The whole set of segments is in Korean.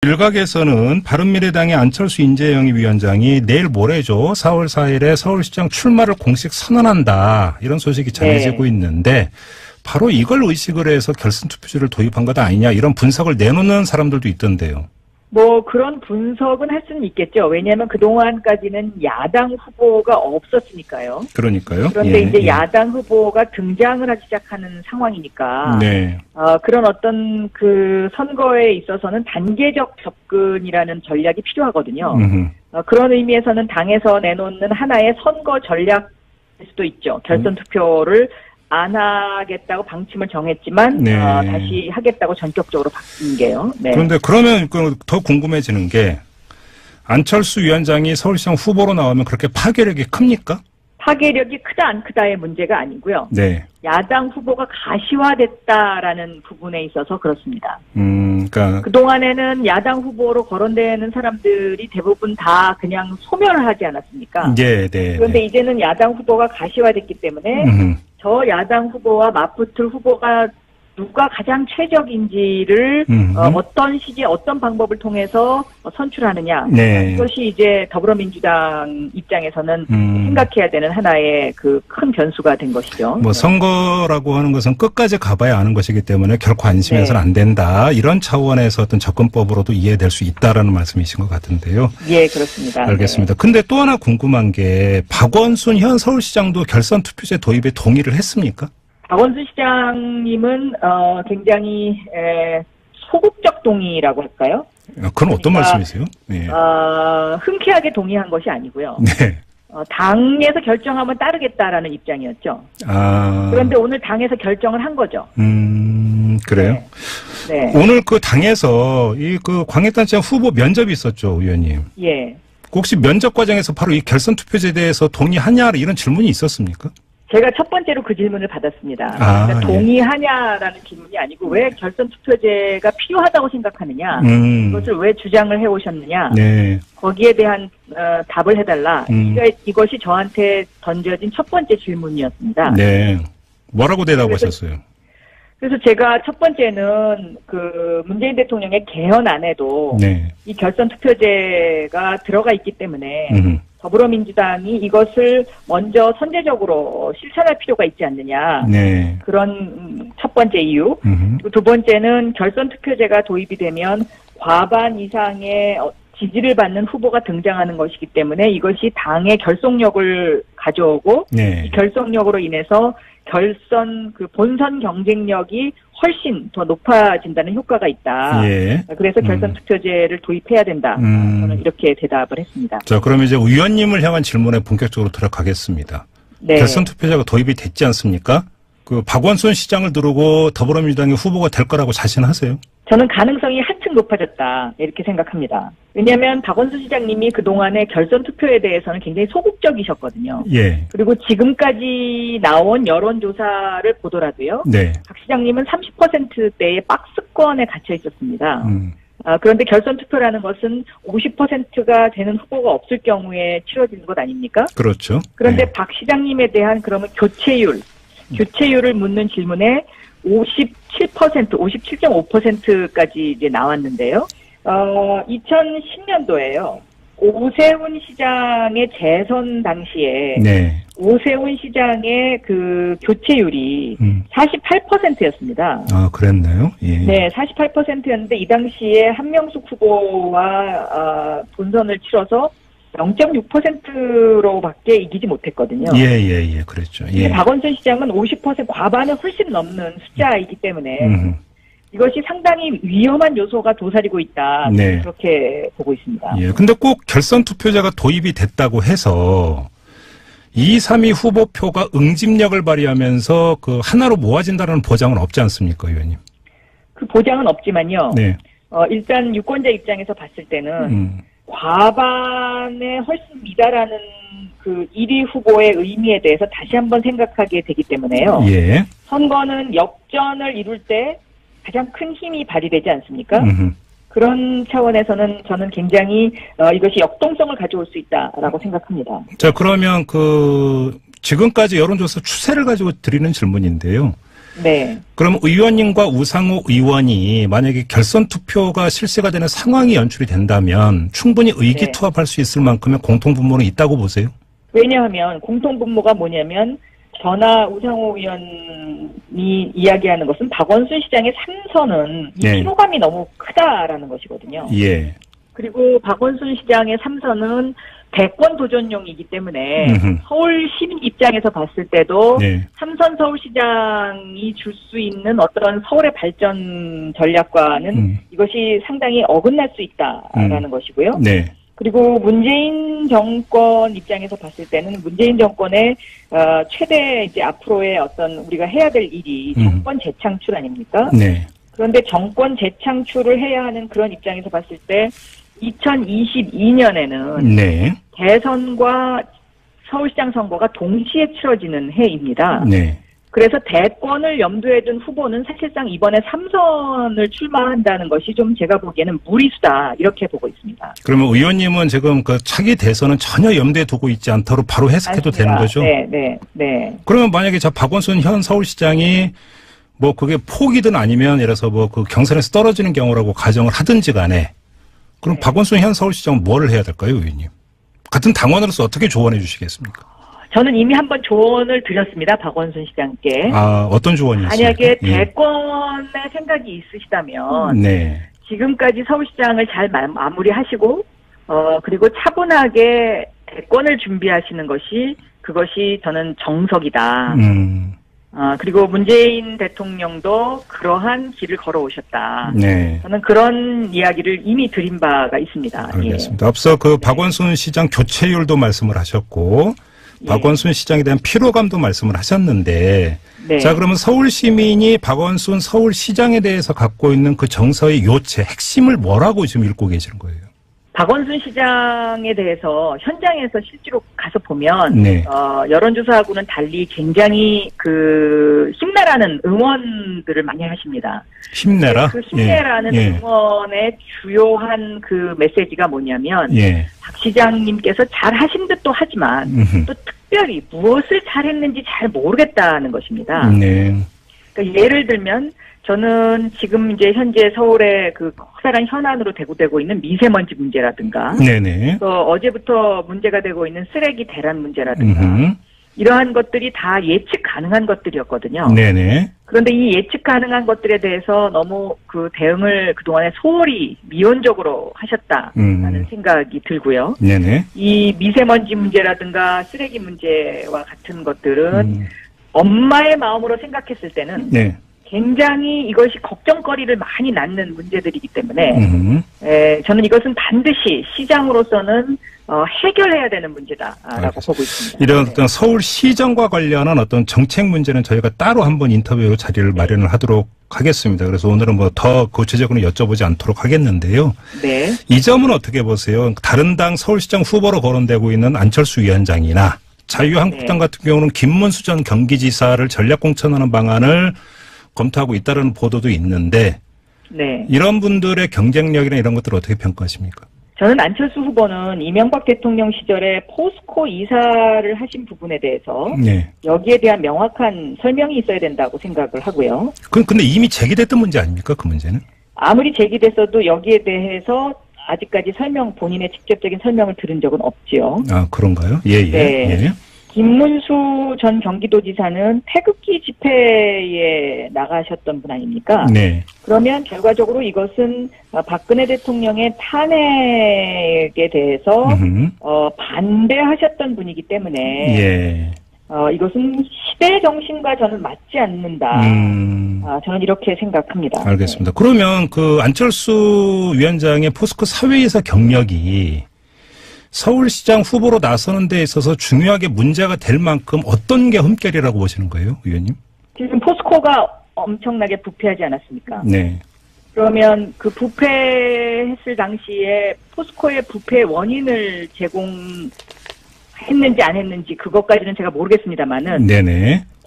일각에서는 바른미래당의 안철수 인재영입위원장이 내일 모레죠. 4월 4일에 서울시장 출마를 공식 선언한다. 이런 소식이 전해지고 있는데 바로 이걸 의식을 해서 결선투표제를 도입한 것 아니냐 이런 분석을 내놓는 사람들도 있던데요. 뭐 그런 분석은 할 수는 있겠죠. 왜냐하면 그동안까지는 야당 후보가 없었으니까요. 그러니까요. 그런데 이제 야당 후보가 등장을 하기 시작하는 상황이니까 네. 그런 어떤 그 선거에 있어서는 단계적 접근이라는 전략이 필요하거든요. 그런 의미에서는 당에서 내놓는 하나의 선거 전략일 수도 있죠. 결선 투표를 안 하겠다고 방침을 정했지만 네. 다시 하겠다고 전격적으로 바뀐 게요. 네. 그런데 그러면 더 궁금해지는 게 안철수 위원장이 서울시장 후보로 나오면 그렇게 파괴력이 큽니까? 파괴력이 크다 안 크다의 문제가 아니고요. 네. 야당 후보가 가시화됐다라는 부분에 있어서 그렇습니다. 그러니까 그동안에는 야당 후보로 거론되는 사람들이 대부분 다 그냥 소멸을 하지 않았습니까? 네, 네. 그런데 네. 이제는 야당 후보가 가시화됐기 때문에 저 야당 후보와 맞붙을 후보가 누가 가장 최적인지를 어떤 시기에 어떤 방법을 통해서 선출하느냐. 네. 이것이 이제 더불어민주당 입장에서는 생각해야 되는 하나의 그 큰 변수가 된 것이죠. 뭐 선거라고 하는 것은 끝까지 가봐야 아는 것이기 때문에 결코 안심해서는 안 된다. 이런 차원에서 어떤 접근법으로도 이해될 수 있다라는 말씀이신 것 같은데요. 예, 그렇습니다. 알겠습니다. 근데 또 하나 궁금한 게 박원순 현 서울시장도 결선 투표제 도입에 동의를 했습니까? 박원순 시장님은 굉장히 소극적 동의라고 할까요? 그건 어떤 말씀이세요? 네. 흔쾌하게 동의한 것이 아니고요. 네. 당에서 결정하면 따르겠다라는 입장이었죠. 그런데 오늘 당에서 결정을 한 거죠. 그래요? 네. 오늘 그 당에서 이 그 광역단체장 후보 면접이 있었죠, 의원님. 예. 혹시 면접 과정에서 바로 이 결선 투표제에 대해서 동의하냐 이런 질문이 있었습니까? 제가 첫 번째로 그 질문을 받았습니다. 그러니까 동의하냐라는 질문이 아니고 왜 결선 투표제가 필요하다고 생각하느냐, 이것을 왜 주장을 해오셨느냐, 네. 거기에 대한 답을 해달라. 이것이 저한테 던져진 첫 번째 질문이었습니다. 네. 뭐라고 대답하셨어요? 그래서 제가 첫 번째는 그 문재인 대통령의 개헌안에도 네. 이 결선 투표제가 들어가 있기 때문에 더불어민주당이 이것을 먼저 선제적으로 실천할 필요가 있지 않느냐. 네. 그런 첫 번째 이유. 그리고 두 번째는 결선 투표제가 도입이 되면 과반 이상의 지지를 받는 후보가 등장하는 것이기 때문에 이것이 당의 결속력을 가져오고 네. 이 결속력으로 인해서 결선 그 본선 경쟁력이 훨씬 더 높아진다는 효과가 있다. 예. 그래서 결선 투표제를 도입해야 된다. 저는 이렇게 대답을 했습니다. 자, 그럼 이제 의원님을 향한 질문에 본격적으로 들어가겠습니다. 네. 결선 투표제가 도입이 됐지 않습니까? 그 박원순 시장을 두르고 더불어민주당의 후보가 될 거라고 자신하세요? 저는 가능성이 한층 높아졌다 이렇게 생각합니다. 왜냐하면 박원순 시장님이 그동안의 결선 투표에 대해서는 굉장히 소극적이셨거든요. 예. 그리고 지금까지 나온 여론조사를 보더라도요. 네. 박 시장님은 30%대의 박스권에 갇혀 있었습니다. 그런데 결선 투표라는 것은 50%가 되는 후보가 없을 경우에 치러지는 것 아닙니까? 그렇죠. 그런데 네. 박 시장님에 대한 그러면 교체율을 묻는 질문에 57%, 57.5%까지 이제 나왔는데요. 2010년도에요. 오세훈 시장의 재선 당시에 네. 오세훈 시장의 그 교체율이 48%였습니다. 아, 그랬나요? 예. 네, 48%였는데 이 당시에 한명숙 후보와 본선을 치러서 0.6%로밖에 이기지 못했거든요. 예, 그랬죠. 예. 박원순 시장은 50% 과반을 훨씬 넘는 숫자이기 때문에 이것이 상당히 위험한 요소가 도사리고 있다. 네. 그렇게 보고 있습니다. 예. 근데 꼭 결선 투표제가 도입이 됐다고 해서 2, 3위 후보표가 응집력을 발휘하면서 그 하나로 모아진다는 보장은 없지 않습니까, 의원님? 그 보장은 없지만요. 네. 일단 유권자 입장에서 봤을 때는 과반에 훨씬 미달하는 그 1위 후보의 의미에 대해서 다시 한번 생각하게 되기 때문에요. 예. 선거는 역전을 이룰 때 가장 큰 힘이 발휘되지 않습니까? 그런 차원에서는 저는 굉장히 이것이 역동성을 가져올 수 있다라고 생각합니다. 자, 그러면 그 지금까지 여론조사 추세를 가지고 드리는 질문인데요. 네. 그럼 의원님과 우상호 의원이 만약에 결선 투표가 실시가 되는 상황이 연출이 된다면 충분히 의기투합할 수 있을 만큼의 공통분모는 있다고 보세요? 왜냐하면 공통분모가 뭐냐면 저나 우상호 의원이 이야기하는 것은 박원순 시장의 3선은 이 피로감이 너무 크다라는 것이거든요. 예. 그리고 박원순 시장의 3선은 대권 도전용이기 때문에 서울 시민 입장에서 봤을 때도 삼선 서울시장이 줄 수 있는 어떤 서울의 발전 전략과는 이것이 상당히 어긋날 수 있다라는 것이고요. 네. 그리고 문재인 정권 입장에서 봤을 때는 문재인 정권의 최대 이제 앞으로의 어떤 우리가 해야 될 일이 정권 재창출 아닙니까? 네. 그런데 정권 재창출을 해야 하는 그런 입장에서 봤을 때 2022년에는 대선과 서울시장 선거가 동시에 치러지는 해입니다. 네. 그래서 대권을 염두에 둔 후보는 사실상 이번에 3선을 출마한다는 것이 좀 제가 보기에는 무리수다 이렇게 보고 있습니다. 그러면 의원님은 지금 그 차기 대선은 전혀 염두에 두고 있지 않도록 바로 해석해도 맞습니다. 되는 거죠? 네. 그러면 만약에 박원순 현 서울시장이 뭐 그게 포기든 아니면 예를 들어서 뭐 그 경선에서 떨어지는 경우라고 가정을 하든지 간에 그럼 박원순 현 서울시장은 뭐를 해야 될까요, 의원님? 같은 당원으로서 어떻게 조언해 주시겠습니까? 저는 이미 한번 조언을 드렸습니다. 박원순 시장께. 어떤 조언이었습니까? 만약에 대권의 생각이 있으시다면 지금까지 서울시장을 잘 마무리하시고 그리고 차분하게 대권을 준비하시는 것이 그것이 저는 정석이다. 그리고 문재인 대통령도 그러한 길을 걸어오셨다. 저는 그런 이야기를 이미 드린 바가 있습니다. 알겠습니다. 앞서 그 박원순 시장 교체율도 말씀을 하셨고 박원순 시장에 대한 피로감도 말씀을 하셨는데 자 그러면 서울 시민이 박원순 서울시장에 대해서 갖고 있는 그 정서의 요체 핵심을 뭐라고 지금 읽고 계시는 거예요? 박원순 시장에 대해서 현장에서 실제로 가서 보면 여론조사하고는 달리 굉장히 그 힘내라는 응원들을 많이 하십니다. 힘내라? 그 힘내라는 응원의 주요한 그 메시지가 뭐냐면 박 시장님께서 잘하신 듯도 하지만 또 특별히 무엇을 잘했는지 잘 모르겠다는 것입니다. 그러니까 예를 들면 저는 지금 이제 현재 서울의 그 커다란 현안으로 대두되고 있는 미세먼지 문제라든가, 또 어제부터 문제가 되고 있는 쓰레기 대란 문제라든가, 이러한 것들이 다 예측 가능한 것들이었거든요. 그런데 이 예측 가능한 것들에 대해서 너무 그 대응을 그동안에 소홀히 미온적으로 하셨다라는 생각이 들고요. 이 미세먼지 문제라든가 쓰레기 문제와 같은 것들은 엄마의 마음으로 생각했을 때는 굉장히 이것이 걱정거리를 많이 낳는 문제들이기 때문에 저는 이것은 반드시 시장으로서는 해결해야 되는 문제다라고 보고 있습니다. 이런 어떤 서울시정과 관련한 어떤 정책 문제는 저희가 따로 한번 인터뷰 자리를 마련을 하도록 하겠습니다. 그래서 오늘은 뭐 더 구체적으로 여쭤보지 않도록 하겠는데요. 이 점은 어떻게 보세요? 다른 당 서울시장 후보로 거론되고 있는 안철수 위원장이나 자유한국당 같은 경우는 김문수 전 경기지사를 전략공천하는 방안을 검토하고 있다는 보도도 있는데 이런 분들의 경쟁력이나 이런 것들을 어떻게 평가하십니까? 저는 안철수 후보는 이명박 대통령 시절에 포스코 이사를 하신 부분에 대해서 여기에 대한 명확한 설명이 있어야 된다고 생각을 하고요. 근데 이미 제기됐던 문제 아닙니까? 그 문제는? 아무리 제기됐어도 여기에 대해서 아직까지 본인의 직접적인 설명을 들은 적은 없지요. 그런가요? 김문수 전 경기도지사는 태극기 집회에 나가셨던 분 아닙니까? 그러면 결과적으로 이것은 박근혜 대통령의 탄핵에 대해서 반대하셨던 분이기 때문에 이것은 시대 정신과 저는 맞지 않는다. 저는 이렇게 생각합니다. 알겠습니다. 그러면 그 안철수 위원장의 포스코 사회이사 경력이 서울시장 후보로 나서는 데 있어서 중요하게 문제가 될 만큼 어떤 게 흠결이라고 보시는 거예요, 의원님? 지금 포스코가 엄청나게 부패하지 않았습니까? 그러면 그 부패했을 당시에 포스코의 부패 원인을 제공했는지 안 했는지 그것까지는 제가 모르겠습니다만은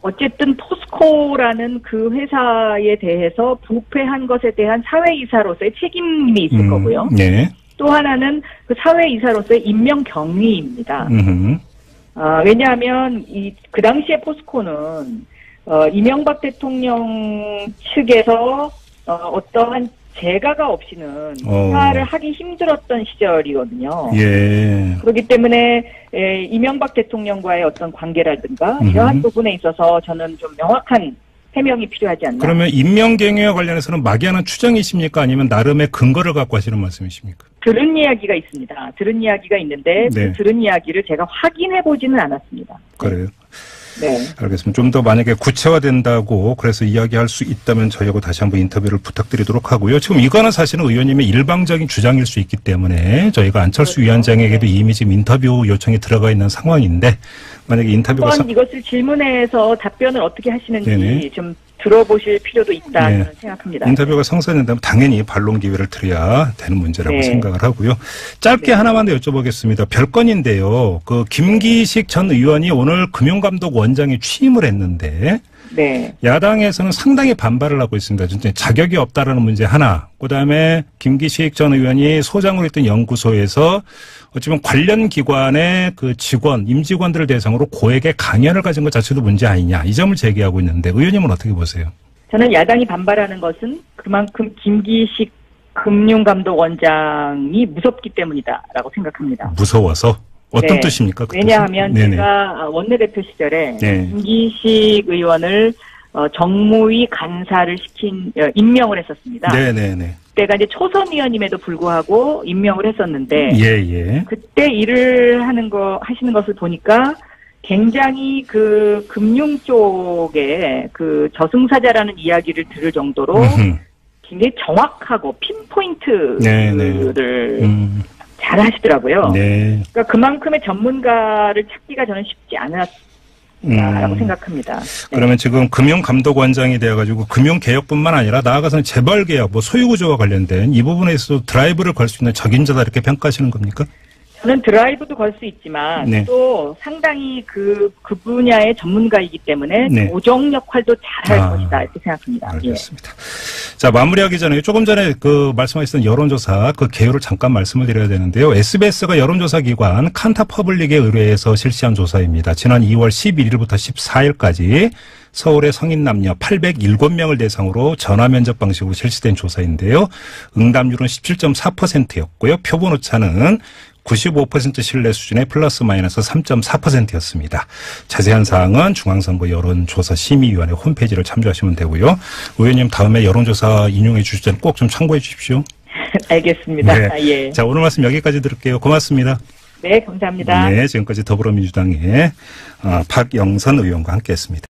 어쨌든 포스코라는 그 회사에 대해서 부패한 것에 대한 사회이사로서의 책임이 있을 거고요. 또 하나는 그 사회이사로서의 임명 경위입니다. 왜냐하면 그 당시에 포스코는 이명박 대통령 측에서 어떠한 제가가 없이는 수사를 하기 힘들었던 시절이거든요. 예. 그렇기 때문에 이명박 대통령과의 어떤 관계라든가 이러한 부분에 있어서 저는 좀 명확한 해명이 필요하지 않나. 그러면 임명경위와 관련해서는 막연한 추정이십니까? 아니면 나름의 근거를 갖고 하시는 말씀이십니까? 들은 이야기가 있습니다. 들은 이야기가 있는데 네. 그 들은 이야기를 제가 확인해보지는 않았습니다. 그래요? 네. 알겠습니다. 좀 더 만약에 구체화된다고 그래서 이야기할 수 있다면 저희하고 다시 한번 인터뷰를 부탁드리도록 하고요. 지금 이거는 사실은 의원님의 일방적인 주장일 수 있기 때문에 저희가 안철수 그렇죠. 위원장에게도 이미 지금 인터뷰 요청이 들어가 있는 상황인데 만약에 인터뷰가 한번 이것을 질문해서 답변을 어떻게 하시는지 네네. 좀 들어보실 필요도 있다 네. 저는 생각합니다. 인터뷰가 성사된다면 당연히 반론 기회를 드려야 되는 문제라고 네. 생각을 하고요. 짧게 네. 하나만 더 여쭤보겠습니다. 별건인데요. 그 김기식 전 의원이 오늘 금융감독원장에 취임을 했는데 네. 야당에서는 상당히 반발을 하고 있습니다. 진짜 자격이 없다라는 문제 하나. 그다음에 김기식 전 의원이 소장으로 있던 연구소에서 어찌보면 관련 기관의 그 직원, 임직원들을 대상으로 고액의 강연을 가진 것 자체도 문제 아니냐. 이 점을 제기하고 있는데 의원님은 어떻게 보세요? 저는 야당이 반발하는 것은 그만큼 김기식 금융감독원장이 무섭기 때문이다라고 생각합니다. 무서워서? 어떤 네. 뜻입니까? 그 왜냐하면 뜻은? 네네. 제가 원내대표 시절에 네. 김기식 의원을 정무위 간사를 임명을 했었습니다. 네네네. 그때가 이제 초선 의원임에도 불구하고 임명을 했었는데 예. 그때 일을 하시는 것을 보니까 굉장히 그 금융 쪽에 그 저승사자라는 이야기를 들을 정도로 굉장히 정확하고 핀포인트를 잘 하시더라고요. 네. 그러니까 그만큼의 전문가를 찾기가 저는 쉽지 않았다라고 생각합니다. 그러면 지금 금융감독원장이 되어가지고 금융개혁뿐만 아니라 나아가서는 재벌개혁, 뭐 소유구조와 관련된 이 부분에 있어서 드라이브를 걸 수 있는 적임자다 이렇게 평가하시는 겁니까? 저는 드라이브도 걸 수 있지만 네. 또 상당히 그 분야의 전문가이기 때문에 네. 조정 역할도 잘할 것이다 이렇게 생각합니다. 알겠습니다. 자, 마무리하기 전에 조금 전에 그 말씀하셨던 여론조사 그 개요를 잠깐 말씀을 드려야 되는데요. SBS가 여론조사 기관 칸타퍼블릭에 의뢰해서 실시한 조사입니다. 지난 2월 11일부터 14일까지 서울의 성인 남녀 807명을 대상으로 전화 면접 방식으로 실시된 조사인데요. 응답률은 17.4%였고요. 표본 오차는 95% 신뢰 수준의 플러스 마이너스 3.4%였습니다. 자세한 사항은 중앙선거 여론조사 심의위원회 홈페이지를 참조하시면 되고요. 의원님 다음에 여론조사 인용해 주실 때는 꼭 좀 참고해 주십시오. 알겠습니다. 네. 예. 자, 오늘 말씀 여기까지 들을게요. 고맙습니다. 네, 감사합니다. 네, 지금까지 더불어민주당의 박영선 의원과 함께했습니다.